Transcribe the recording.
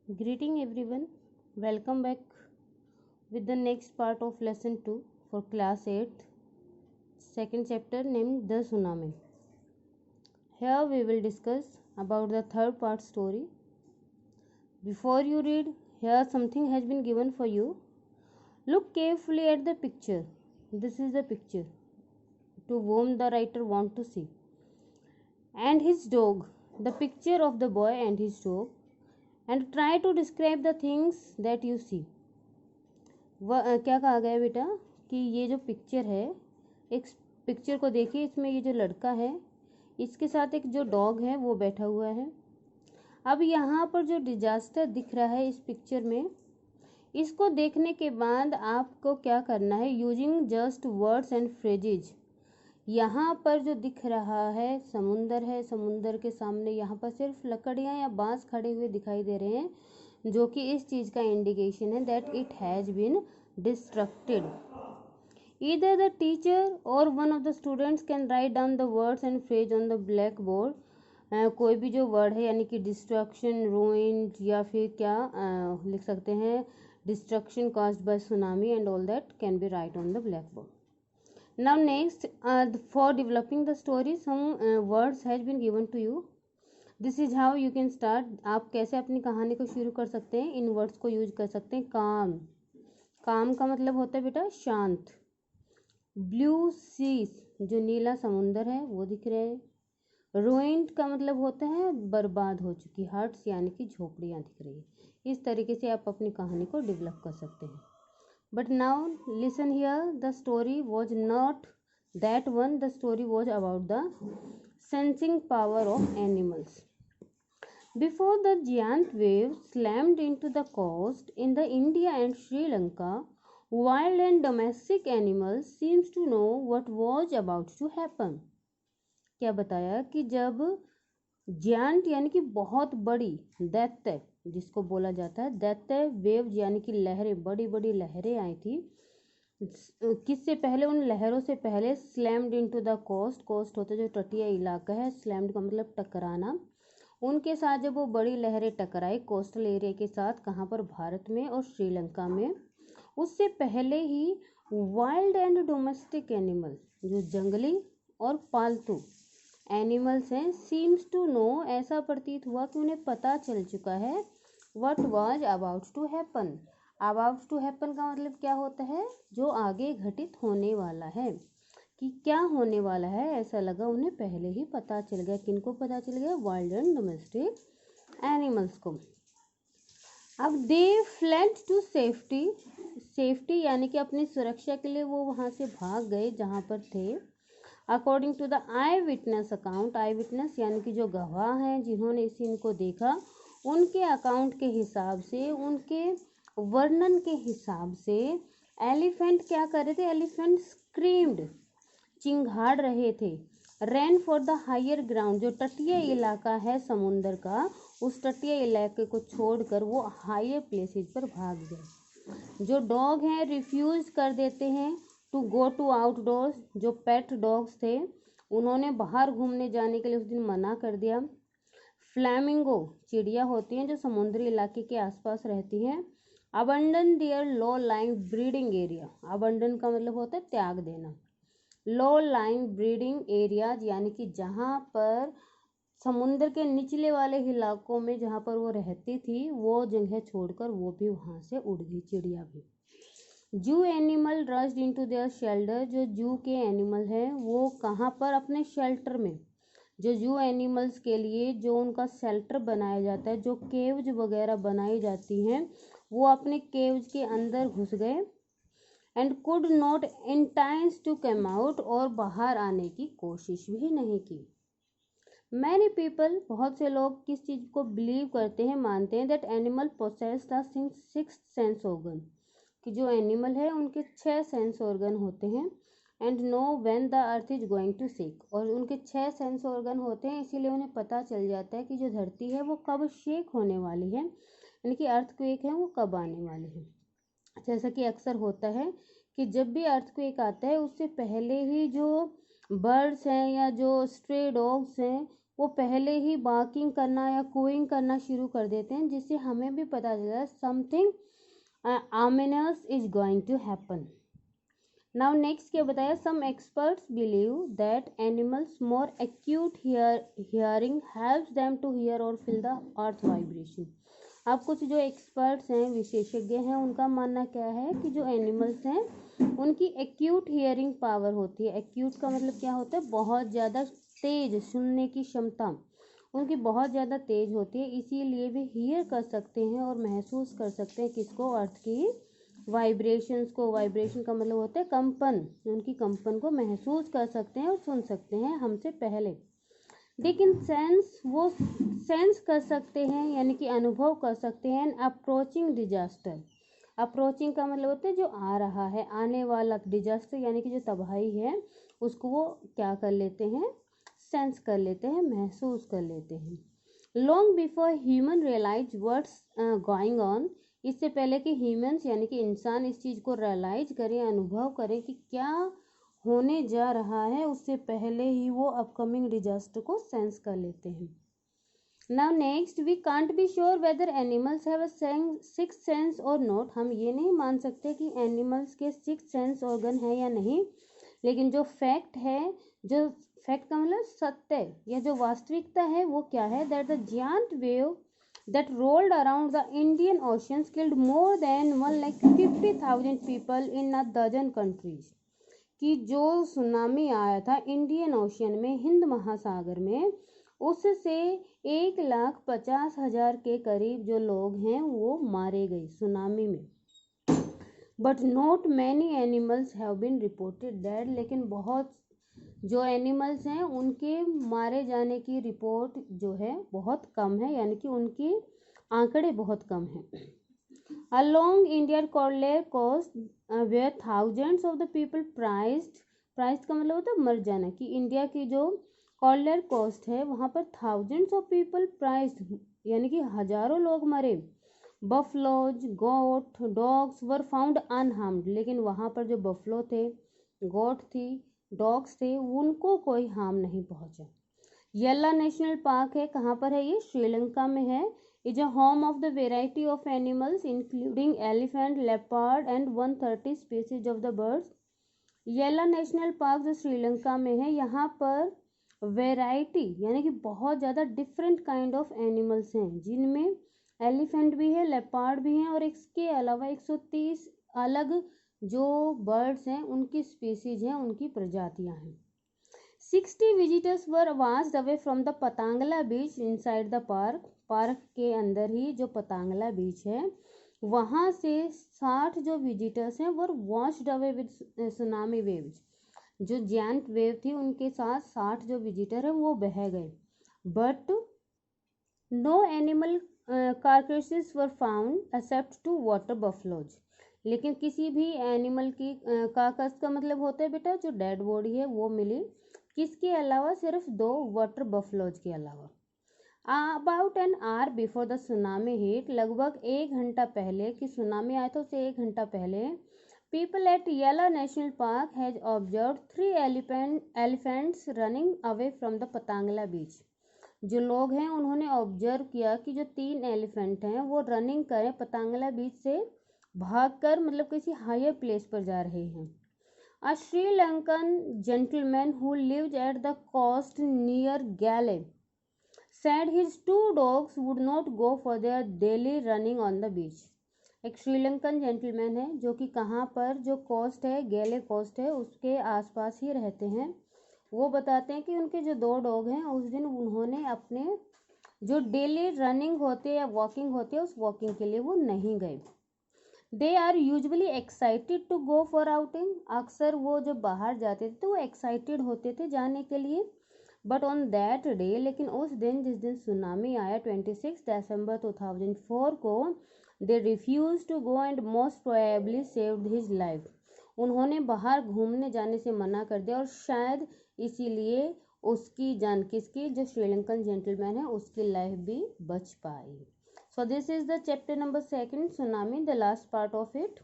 Greeting everyone. Welcome back with the next part of lesson 2 for class 8th, second chapter named The Tsunami. Here we will discuss about the third part story. Before you read, here something has been given for you. Look carefully at the picture. This is the picture to whom the writer want to see. And his dog. The picture of the boy and his dog. And try to describe the things that you see. क्या कहा गया बेटा कि ये जो picture है, एक picture को देखिए, इसमें ये जो लड़का है इसके साथ एक जो डॉग है वो बैठा हुआ है। अब यहाँ पर जो डिजास्टर दिख रहा है इस पिक्चर में, इसको देखने के बाद आपको क्या करना है, using just words and phrases. यहाँ पर जो दिख रहा है समुंदर है, समुंदर के सामने यहाँ पर सिर्फ लकड़ियाँ या बांस खड़े हुए दिखाई दे रहे हैं, जो कि इस चीज़ का इंडिकेशन है that it has been distracted. Either the teacher और one of the students can write down the words and phrase on the blackboard. कोई भी जो वर्ड है यानी कि डिस्ट्रक्शन, रूइंड या फिर क्या लिख सकते हैं, destruction caused by tsunami and all that can be right on the black board. Now next, for developing the story, some words has been given to you. This is how you can start. आप कैसे अपनी कहानी को शुरू कर सकते हैं, इन words को यूज कर सकते हैं। काम, काम का मतलब होता है बेटा शांत। ब्लू सीज, जो नीला समुंदर है वो दिख रहे हैं। रुइंड का मतलब होता है बर्बाद हो चुकी, हर्ट्स यानी कि झोपड़ियाँ दिख रही है। इस तरीके से आप अपनी कहानी को डेवलप कर सकते हैं। But now listen here, the story was not that one. The story was about the sensing power of animals. Before the giant wave slammed into the coast in the India and Sri Lanka, wild and domestic animals seems to know what was about to happen. क्या बताया कि जब giant यानी कि बहुत बड़ी दैत्य, जिसको बोला जाता है दैत्य वेव यानी कि लहरें, बड़ी बड़ी लहरें आई थी। किससे पहले, उन लहरों से पहले slammed into the coast, coast होता है जो तटीय इलाका है, स्लैम्ड का मतलब टकराना। उनके साथ जब वो बड़ी लहरें टकराई कोस्टल एरिया के साथ, कहाँ पर, भारत में और श्रीलंका में, उससे पहले ही वाइल्ड एंड डोमेस्टिक एनिमल, जो जंगली और पालतू एनिमल्स हैं, सीम्स टू नो, ऐसा प्रतीत हुआ कि उन्हें पता चल चुका है what was about to happen. About to happen का मतलब क्या होता है, जो आगे घटित होने वाला है, कि क्या होने वाला है, ऐसा लगा उन्हें पहले ही पता चल गया। किनको पता चल गया? वाइल्ड एंड डोमेस्टिक एनिमल्स को। अब they fled to safety, safety यानी कि अपनी सुरक्षा के लिए वो वहाँ से भाग गए जहाँ पर थे। According to the eyewitness account, eyewitness यानी कि जो गवाह हैं जिन्होंने इस सीन को देखा, उनके अकाउंट के हिसाब से, उनके वर्णन के हिसाब से, एलिफेंट क्या कर रहे थे, एलिफेंट स्क्रीम्ड, चिंघाड़ रहे थे। Ran for the higher ground, जो तटीय इलाका है समुंदर का, उस तटीय इलाके को छोड़कर वो हायर प्लेसेज पर भाग गए। जो डॉग हैं रिफ्यूज कर देते हैं टू गो टू आउटडोर्स, जो पेट डॉग्स थे उन्होंने बाहर घूमने जाने के लिए उस दिन मना कर दिया। फ्लैमिंगो, चिड़िया होती हैं जो समुद्री इलाके के आसपास रहती हैं, abandon their low lying breeding area, abandon का मतलब होता है त्याग देना। लो लाइंग ब्रीडिंग एरियाज यानी कि जहाँ पर समुद्र के निचले वाले इलाकों में जहाँ पर वो रहती थी, वो जगह छोड़कर वो भी वहाँ से उड़ गई, चिड़िया भी। जू animal rushed into their shelter, जो जू के एनिमल हैं वो कहाँ पर, अपने शेल्टर में। जो जू एनिमल्स के लिए जो उनका शेल्टर बनाया जाता है, जो केव्स वगैरह बनाई जाती हैं, वो अपने केव्स के अंदर घुस गए। And could not entice to come out, और बाहर आने की कोशिश भी नहीं की। मैनी पीपल, बहुत से लोग किस चीज़ को बिलीव करते हैं, मानते हैं, that animal possess the sixth sense organ, कि जो एनिमल है उनके 6 सेंस ऑर्गन होते हैं। And know when the earth is going to shake, और उनके 6 सेंस ऑर्गन होते हैं, इसीलिए उन्हें पता चल जाता है कि जो धरती है वो कब शेक होने वाली है, यानी कि अर्थक्वेक है वो कब आने वाली है। जैसा कि अक्सर होता है कि जब भी अर्थक्वेक आता है उससे पहले ही जो बर्ड्स हैं या जो स्ट्रे डॉग्स हैं वो पहले ही बार्किंग करना या कूइंग करना शुरू कर देते हैं, जिससे हमें भी पता चल जाए something ominous is going to happen. Now next क्या बताया, some experts believe that animals more acute hearing helps them to hear or feel the earth vibration. अब कुछ जो एक्सपर्ट्स हैं, विशेषज्ञ हैं, उनका मानना क्या है कि जो एनिमल्स हैं उनकी एक्यूट हियरिंग पावर होती है। एक्यूट का मतलब क्या होता है, बहुत ज़्यादा तेज सुनने की क्षमता उनकी बहुत ज़्यादा तेज होती है, इसीलिए वे हियर कर सकते हैं और महसूस कर सकते हैं किसको, अर्थ की वाइब्रेशंस को। वाइब्रेशन का मतलब होता है कंपन, उनकी कंपन को महसूस कर सकते हैं और सुन सकते हैं हमसे पहले। लेकिन वो सेंस कर सकते हैं, यानी कि अनुभव कर सकते हैं अप्रोचिंग डिजास्टर। अप्रोचिंग का मतलब होता है जो आ रहा है, आने वाला। डिजास्टर यानी कि जो तबाही है उसको वो क्या कर लेते हैं, सेंस कर लेते हैं, महसूस कर लेते हैं। Long before human realize what's going on, इससे पहले कि ह्यूमंस यानी कि इंसान इस चीज़ को रियलाइज करें, अनुभव करें कि क्या होने जा रहा है, उससे पहले ही वो अपकमिंग डिजास्टर को सेंस कर लेते हैं। Now next, we can't be sure whether animals have a sixth sense और नॉट। हम ये नहीं मान सकते कि एनिमल्स के सिक्स्थ सेंस ऑर्गन है या नहीं, लेकिन जो फैक्ट है, जो फैक्ट का मतलब सत्य या जो वास्तविकता है वो क्या है, that the giant wave that rolled around the Indian Oceans killed more than 150,000 people in a dozen countries. कि जो सुनामी आया था इंडियन ओशियन में, हिंद महासागर में, उससे 1,50,000 के करीब जो लोग हैं वो मारे गए सुनामी में। But not many animals have been reported dead, लेकिन बहुत जो एनिमल्स हैं उनके मारे जाने की रिपोर्ट जो है बहुत कम है, यानी कि उनके आंकड़े बहुत कम हैं। Along Indian coral coast where thousands of the people prized का मतलब होता है मर जाना, कि इंडिया की जो कोरल कोस्ट है वहाँ पर थाउजेंड्स ऑफ पीपल प्राइज्ड यानी कि हजारों लोग मरे। Buffaloes, goat, dogs were found unharmed, लेकिन वहाँ पर जो बफलो थे, गोट थी, डॉग्स थे, उनको कोई हार्म नहीं पहुंचा। येला नेशनल पार्क है, कहाँ पर है ये, श्रीलंका में है। Is a home of the variety of animals including elephant, leopard and 130 species of the birds. येला नेशनल पार्क जो श्रीलंका में है, यहाँ पर वेराइटी यानी कि बहुत ज़्यादा डिफरेंट काइंड ऑफ एनिमल्स हैं, जिनमें एलिफेंट भी है, लेपर्ड भी हैं, और इसके अलावा 130 अलग जो बर्ड्स हैं उनकी स्पीसीज हैं, उनकी प्रजातियां हैं। 60 visitors were washed away from the Patanangala beach inside the park. Park के अंदर ही जो पतंगला बीच है वहाँ से 60 जो विजिटर्स हैं were washed away with tsunami waves. जो जायंट वेव थी उनके साथ 60 जो विजिटर हैं वो बह गए। But no animal carcasses were found except 2 water buffaloes, लेकिन किसी भी एनिमल की कार्कस का मतलब होता है बेटा जो डेड बॉडी है वो मिली, किसके अलावा, सिर्फ 2 वाटर बफलोज के अलावा। About an hour before the tsunami hit, लगभग 1 घंटा पहले कि सुनामी आया था उससे 1 घंटा पहले, people at Yala National Park has observe 3 elephants running away from the Patanangala beach. जो लोग हैं उन्होंने ऑब्जर्व किया कि जो 3 एलिफेंट हैं वो रनिंग करें पतंगला बीच से भागकर, मतलब किसी हायर प्लेस पर जा रहे हैं। A Sri Lankan gentleman who lives at the coast near Galle said his 2 dogs would not go for their daily running on the beach. एक श्रीलंकन जेंटलमैन है जो कि कहाँ पर, जो कोस्ट है, गैले कोस्ट है, उसके आसपास ही रहते हैं। वो बताते हैं कि उनके जो 2 डॉग हैं उस दिन उन्होंने अपने जो डेली रनिंग होते हैं या वॉकिंग होते हैं उस वॉकिंग के लिए वो नहीं गए। They are usually excited to go for outing, अक्सर वो जब बाहर जाते थे तो वो एक्साइटेड होते थे जाने के लिए। बट ऑन दैट डे, लेकिन उस दिन जिस दिन सुनामी आया 26 दिसंबर 2004 को, they refuse to go and most probably saved his life. उन्होंने बाहर घूमने जाने से मना कर दिया और शायद इसीलिए उसकी जान, किसकी, जो श्रीलंकन जेंटलमैन है उसकी लाइफ भी बच पाई। So this is the chapter number 2 tsunami, the last part of it.